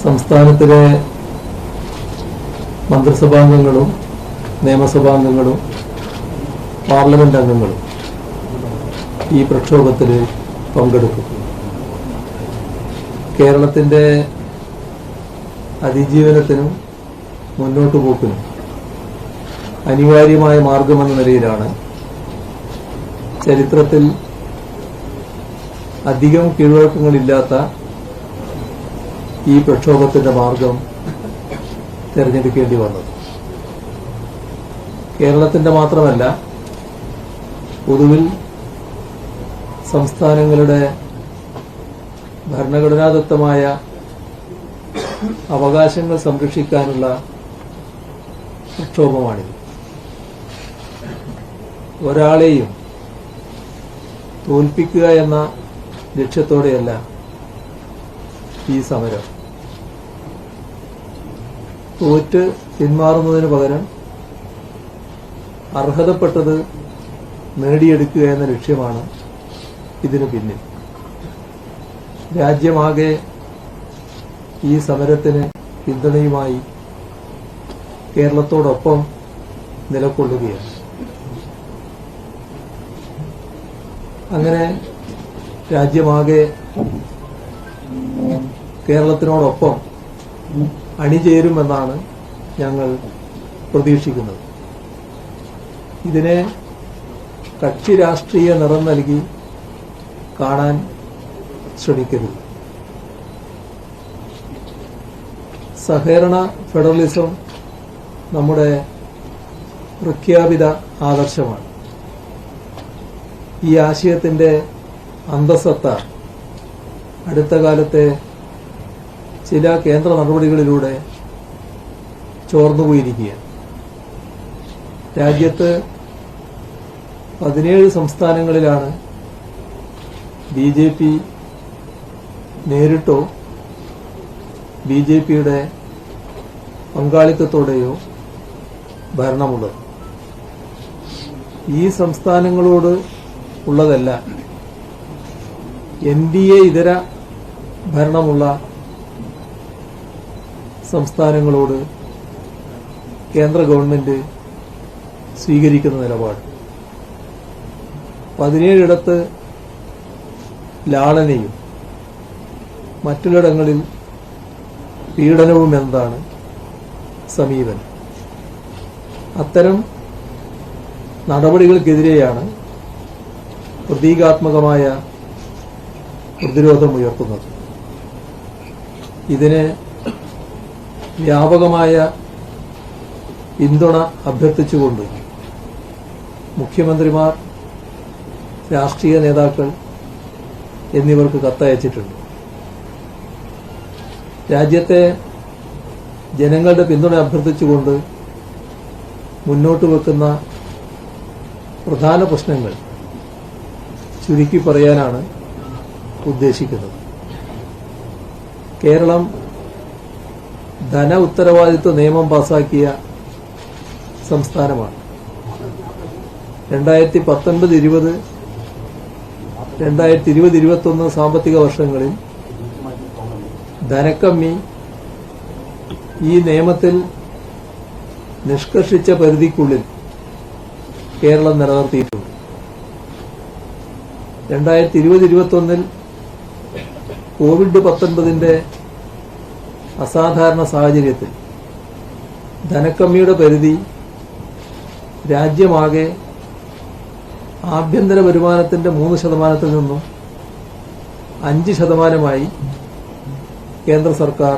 സംസ്ഥാനത്തിലെ മന്ത്രിസഭാംഗങ്ങളും നിയമസഭാംഗങ്ങളും പാർലമെന്റ് അംഗങ്ങളും ഈ പ്രക്ഷോഭത്തിൽ പങ്കെടുക്കും. കേരളത്തിന്റെ അതിജീവനത്തിനും മുന്നോട്ടു പോക്കിനും അനിവാര്യമായ മാർഗമെന്ന നിലയിലാണ് ചരിത്രത്തിൽ അധികം കീഴ്വഴക്കങ്ങളില്ലാത്ത ഈ പ്രക്ഷോഭത്തിന്റെ മാർഗം തെരഞ്ഞെടുക്കേണ്ടി വന്നത്. കേരളത്തിന്റെ മാത്രമല്ല, പൊതുവിൽ സംസ്ഥാനങ്ങളുടെ ഭരണഘടനാദത്തമായ അവകാശങ്ങൾ സംരക്ഷിക്കാനുള്ള പ്രക്ഷോഭമാണിത്. ഒരാളെയും തോൽപ്പിക്കുക എന്ന ലക്ഷ്യത്തോടെയല്ല ഈ സമരം. തോറ്റ് പിന്മാറുന്നതിന് പകരം അർഹതപ്പെട്ടത് നേടിയെടുക്കുക എന്ന ലക്ഷ്യമാണ് ഇതിനു പിന്നിൽ. രാജ്യമാകെ ഈ സമരത്തിന് പിന്തുണയുമായി കേരളത്തോടൊപ്പം നിലകൊള്ളുകയാണ്. അങ്ങനെ രാജ്യമാകെ കേരളത്തിനോടൊപ്പം അണിചേരുമെന്നാണ് ഞങ്ങൾ പ്രതീക്ഷിക്കുന്നത്. ഇതിനെ കക്ഷി രാഷ്ട്രീയ നിറം നൽകി കാണാൻ ശ്രമിക്കരുത്. സഹകരണ ഫെഡറലിസം നമ്മുടെ പ്രഖ്യാപിത ആദർശമാണ്. ഈ ആശയത്തിന്റെ അന്തസത്ത അടുത്ത കാലത്തെ ചില കേന്ദ്ര നടപടികളിലൂടെ ചോർന്നുപോയിരിക്കുകയാണ്. രാജ്യത്ത് 17 സംസ്ഥാനങ്ങളിലാണ് BJP നേരിട്ടോ BJPയുടെ പങ്കാളിത്തത്തോടെയോ ഭരണമുള്ളത്. ഈ സംസ്ഥാനങ്ങളോട് ഉള്ളതല്ല NDA ഇതര ഭരണമുള്ള സംസ്ഥാനങ്ങളോട് കേന്ദ്ര ഗവൺമെന്റ് സ്വീകരിക്കുന്ന നിലപാട്. 17 ലാളനയും മറ്റുള്ളിടങ്ങളിൽ പീഡനവും എന്നതാണ് സമീപനം. അത്തരം നടപടികൾക്കെതിരെയാണ് പ്രതീകാത്മകമായ പ്രതിരോധമുയർത്തുന്നത്. ഇതിന് വ്യാപകമായ പിന്തുണ അഭ്യർത്ഥിച്ചുകൊണ്ട് മുഖ്യമന്ത്രിമാർ, രാഷ്ട്രീയ നേതാക്കൾ എന്നിവർക്ക് കത്തയച്ചിട്ടുണ്ട്. രാജ്യത്തെ ജനങ്ങളുടെ പിന്തുണ അഭ്യർത്ഥിച്ചുകൊണ്ട് മുന്നോട്ട് വെക്കുന്ന പ്രധാന പ്രശ്നങ്ങൾ ചുരുക്കി പറയാനാണ് ഉദ്ദേശിക്കുന്നത്. കേരളം ധന ഉത്തരവാദിത്വ നിയമം പാസാക്കിയ സംസ്ഥാനമാണ്. 2019-20, 2020-21 സാമ്പത്തിക വർഷങ്ങളിൽ ധനക്കമ്മി ഈ നിയമത്തിൽ നിഷ്കർഷിച്ച പരിധിക്കുള്ളിൽ കേരളം നിലനിർത്തിയിട്ടുണ്ട്. 2020-21 കോവിഡ്-19 അസാധാരണ സാഹചര്യത്തിൽ ധനക്കമ്മിയുടെ പരിധി രാജ്യമാകെ ആഭ്യന്തര വരുമാനത്തിന്റെ 3% നിന്നും 5% കേന്ദ്ര സർക്കാർ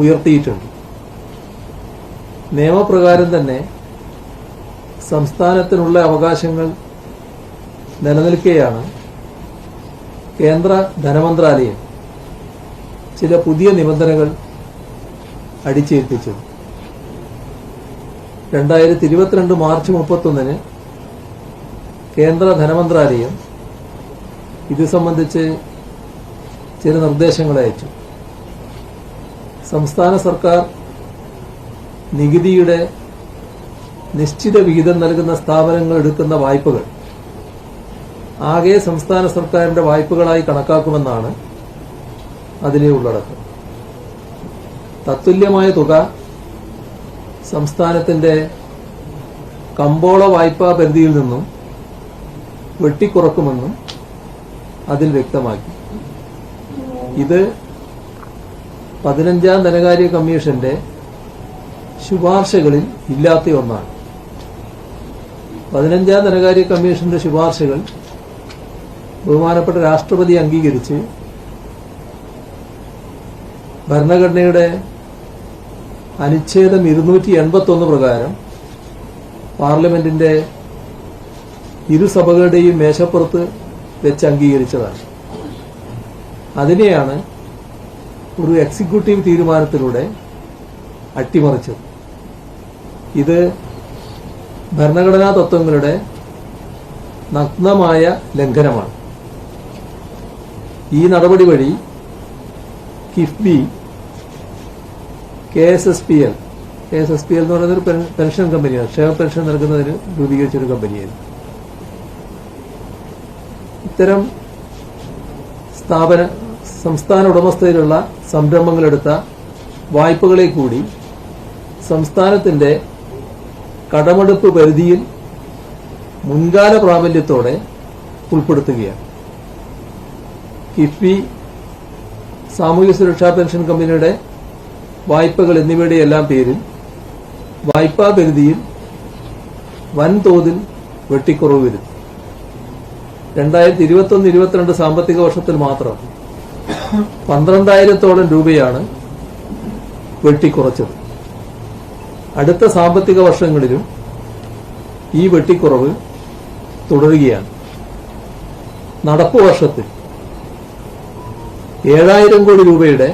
ഉയർത്തിയിട്ടുണ്ട്. നിയമപ്രകാരം തന്നെ സംസ്ഥാനത്തിനുള്ള അവകാശങ്ങൾ നിലനിൽക്കെയാണ് കേന്ദ്ര ധനമന്ത്രാലയം ചില പുതിയ നിബന്ധനകൾ അടിച്ചേൽപ്പിച്ചത്. 2022 മാർച്ച് 31 കേന്ദ്ര ധനമന്ത്രാലയം ഇത് സംബന്ധിച്ച് ചില നിർദ്ദേശങ്ങൾ അയച്ചു. സംസ്ഥാന സർക്കാർ നികുതിയുടെ നിശ്ചിത വിഹിതം നൽകുന്ന സ്ഥാപനങ്ങൾ എടുക്കുന്ന വായ്പകൾ ആകെ സംസ്ഥാന സർക്കാരിന്റെ വായ്പകളായി കണക്കാക്കുമെന്നാണ് അതിലെ ഉള്ളടക്കം. തത്തുല്യമായ തുക സംസ്ഥാനത്തിന്റെ കമ്പോള വായ്പാ പരിധിയിൽ നിന്നും വെട്ടിക്കുറക്കുമെന്നും അതിൽ വ്യക്തമാക്കി. ഇത് 15ാം ധനകാര്യ കമ്മീഷന്റെ ശുപാർശകളിൽ ഇല്ലാത്ത ഒന്നാണ്. 15ാം ധനകാര്യ കമ്മീഷന്റെ ശുപാർശകൾ ബഹുമാനപ്പെട്ട രാഷ്ട്രപതി അംഗീകരിച്ച് ഭരണഘടനയുടെ അനുച്ഛേദം 281 പ്രകാരം പാർലമെന്റിന്റെ ഇരുസഭകളുടെയും മേശപ്പുറത്ത് വെച്ച് അംഗീകരിച്ചതാണ്. അതിനെയാണ് ഒരു എക്സിക്യൂട്ടീവ് തീരുമാനത്തിലൂടെ അട്ടിമറിച്ചത്. ഇത് ഭരണഘടനാ തത്വങ്ങളുടെ നഗ്നമായ ലംഘനമാണ്. ഈ നടപടി വഴി കിഫ്ബി, KSSPL എന്ന് പറയുന്ന ഒരു പെൻഷൻ കമ്പനിയാണ്, ക്ഷേമ പെൻഷൻ നൽകുന്നതിന് രൂപീകരിച്ചൊരു കമ്പനിയായിരുന്നു. ഇത്തരം സംസ്ഥാന ഉടമസ്ഥയിലുള്ള സംരംഭങ്ങളെടുത്ത വായ്പകളെ കൂടി സംസ്ഥാനത്തിന്റെ കടമെടുപ്പ് പരിധിയിൽ മുൻകാല പ്രാബല്യത്തോടെ ഉൾപ്പെടുത്തുകയാണ്. കിഫ്ബി, സാമൂഹ്യ സുരക്ഷാ പെൻഷൻ കമ്പനിയുടെ വായ്പകൾ എന്നിവയുടെ എല്ലാം പേരിൽ വായ്പാ പരിധിയിൽ വൻതോതിൽ വെട്ടിക്കുറവ് വരുത്തി. 2021-22 സാമ്പത്തിക വർഷത്തിൽ മാത്രം 12,000-ഓളം രൂപയാണ് വെട്ടിക്കുറച്ചത്. അടുത്ത സാമ്പത്തിക വർഷങ്ങളിലും ഈ വെട്ടിക്കുറവ് തുടരുകയാണ്. നടപ്പു വർഷത്തിൽ 7,000 കോടി രൂപയുടെ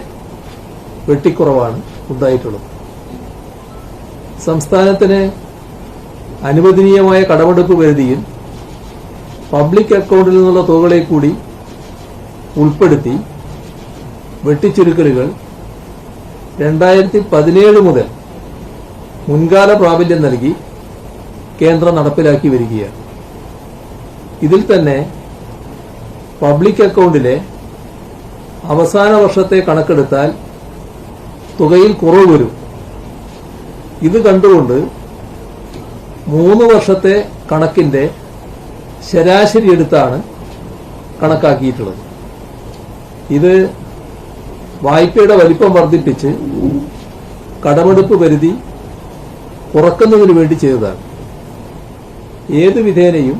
വെട്ടിക്കുറവാണ് ഉണ്ടായിട്ടുള്ളത്. സംസ്ഥാനത്തിന് അനുവദനീയമായ കടമെടുപ്പ് പരിധിയിൽ പബ്ലിക് അക്കൌണ്ടിൽ നിന്നുള്ള തുകകളെ കൂടി ഉൾപ്പെടുത്തി വെട്ടിച്ചുരുക്കലുകൾ 2017 മുതൽ മുൻകാല പ്രാബല്യം നൽകി കേന്ദ്രം നടപ്പിലാക്കി വരികയാണ്. ഇതിൽ തന്നെ പബ്ലിക് അക്കൌണ്ടിലെ അവസാന വർഷത്തെ കണക്കെടുത്താൽ തുകയിൽ കുറവ് വരും. ഇത് കണ്ടുകൊണ്ട് 3 വർഷത്തെ കണക്കിന്റെ ശരാശരി എടുത്താണ് കണക്കാക്കിയിട്ടുള്ളത്. ഇത് വായ്പയുടെ വലിപ്പം വർദ്ധിപ്പിച്ച് കടമെടുപ്പ് പരിധി കുറക്കുന്നതിനു വേണ്ടി ചെയ്തതാണ്. ഏതു വിധേനയും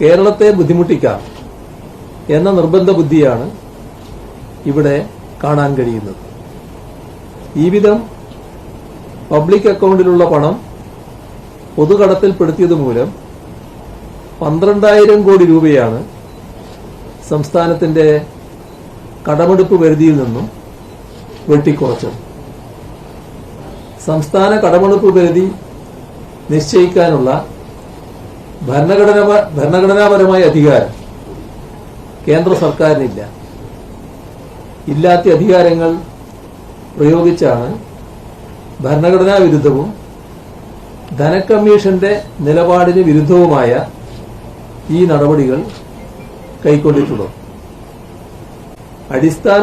കേരളത്തെ ബുദ്ധിമുട്ടിക്കാം എന്ന നിർബന്ധ ബുദ്ധിയാണ് ഇവിടെ കാണാൻ കഴിയുന്നത്. ഈ വിധം പബ്ലിക് അക്കൌണ്ടിലുള്ള പണം പൊതുകടത്തിൽപ്പെടുത്തിയത് മൂലം 12,000 കോടി രൂപയാണ് സംസ്ഥാനത്തിന്റെ കടമെടുപ്പ് പരിധിയിൽ നിന്നും വെട്ടിക്കുറച്ചത്. സംസ്ഥാന കടമെടുപ്പ് പരിധി നിശ്ചയിക്കാനുള്ള ഭരണഘടനാപരമായ അധികാരം കേന്ദ്ര സർക്കാരിനില്ല. ഇല്ലാത്ത അധികാരങ്ങൾ പ്രയോഗിച്ചാണ് ഭരണഘടനാ വിരുദ്ധവും ധനക്കമ്മീഷന്റെ നിലപാടിന് വിരുദ്ധവുമായ ഈ നടപടികൾ കൈക്കൊണ്ടിട്ടുള്ളത്. അടിസ്ഥാന